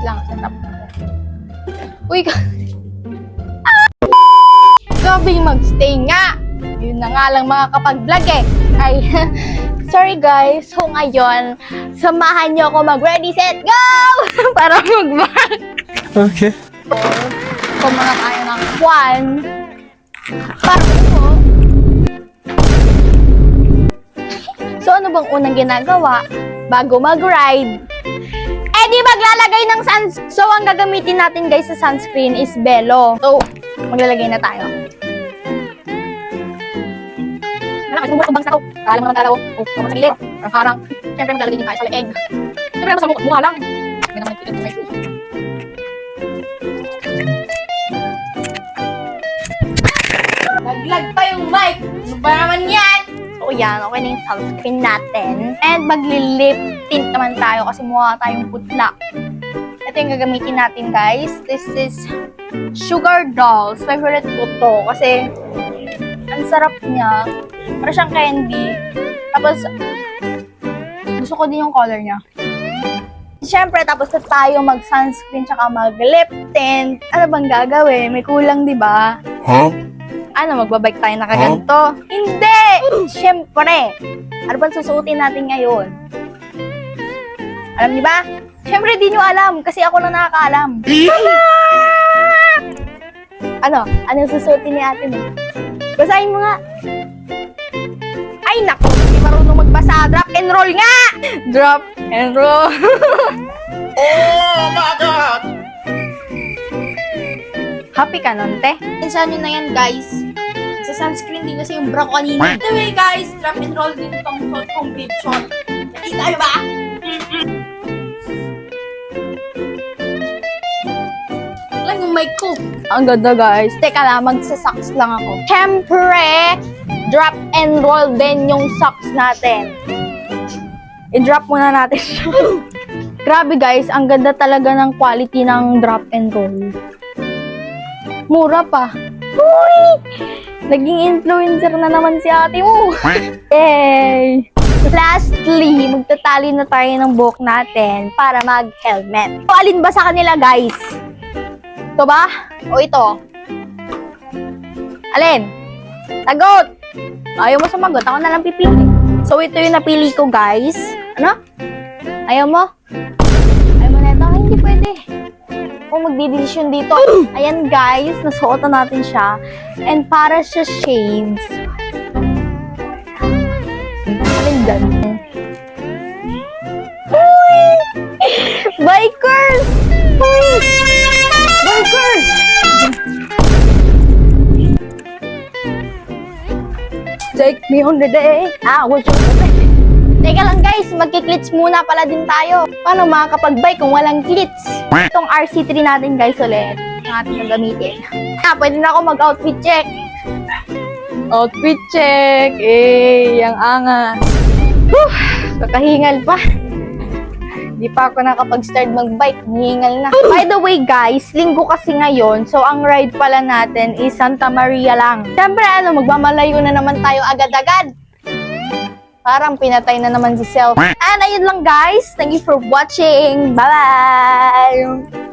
lang. Setup. Uy, gabing magstay nga. Yun na nga lang makakapag-vlog eh. Ay, sorry guys. So ngayon, samahan niyo ako mag-ready, set, go! Para mag-vlog. Okay. Kumana tayo ng kwan. Para mo. So ano bang unang ginagawa bago mag-ride? Eh di maglalagay ng sunscreen. So ang gagamitin natin guys sa sunscreen is Belo. So maglalagay na tayo. Kasi bumulong bangs na to. Kala mo naman dalaw. O, sa gilid. Harang. Siyempre maglalagay din tayo sa leeg. Siyempre naman sa mukha lang. Hindi naman nagtilit sa shoes. Naglag pa yung mic. Ano ba naman yan? So yan, okay na yung sunscreen natin. And magli-lip tint naman tayo kasi mukha tayong putla. Ito yung gagamitin natin guys. This is Sugar Dolls. Favorite ko to kasi ang sarap niya. Para siyang candy. Tapos, gusto ko din yung color niya. Siyempre, tapos na tayo mag-sunscreen tsaka mag-lip tint. Ano bang gagawin? May kulang, di ba? Huh? Ano, magbabike tayo na kaganto? Hindi! Siyempre! Ano bang susuotin natin ngayon? Alam niyo ba? Siyempre, di nyo alam. Kasi ako lang nakakaalam. Ano? Ano susuotin ni ate mo? Basahin mo nga. Ay, naku! Hindi marunong magbasa. Drop and roll nga! Drop and roll. Oh my God! Happy ka nun, te? Insan nyo na yan, guys. Sa sunscreen din kasi yung bra ko kanina. Anyway, guys, drop and roll din itong short kong big short. Nakita nyo ba? Lang yung mic ko. Ang ganda, guys. Teka lang, magsasocks lang ako. Siyempre, drop and roll din yung socks natin. I-drop muna natin siya. Grabe, guys. Ang ganda talaga ng quality ng drop and roll. Mura pa. Uy! Naging influencer na naman si ate mo. Yay! Lastly, magtatali na tayo ng buhok natin para mag-helmet. So, alin ba sa kanila, guys? Ito ba? O ito? Alin? Sagot! Ayaw mo sumagot. Ako na lang pipili. So, ito yung napili ko, guys. Ano? Ayaw mo? Ayaw mo na ito? Ay, hindi pwede. Kung magdidesisyon dito. Ayan guys, nasuotan natin siya. And para siya shades. Alin dyan? Uy! Bikers! Uy! Bikers! Take me on the day. What's your Teka lang guys, magki-clits muna pala din tayo. Paano makakapag-bike kung walang clits? Itong RC3 natin guys ulit. Ang ating gagamitin. Pwede na ako mag-outfit check. Outfit check! Ang angas. Whew! Kakahingal pa. Di pa ako nakapag-start mag-bike. Hingal na. By the way guys, linggo kasi ngayon. So ang ride pala natin is Santa Maria lang. Siyempre magmamalayo na naman tayo agad-agad. Parang pinatay na naman si Self. And ayun lang guys. Thank you for watching. Bye-bye!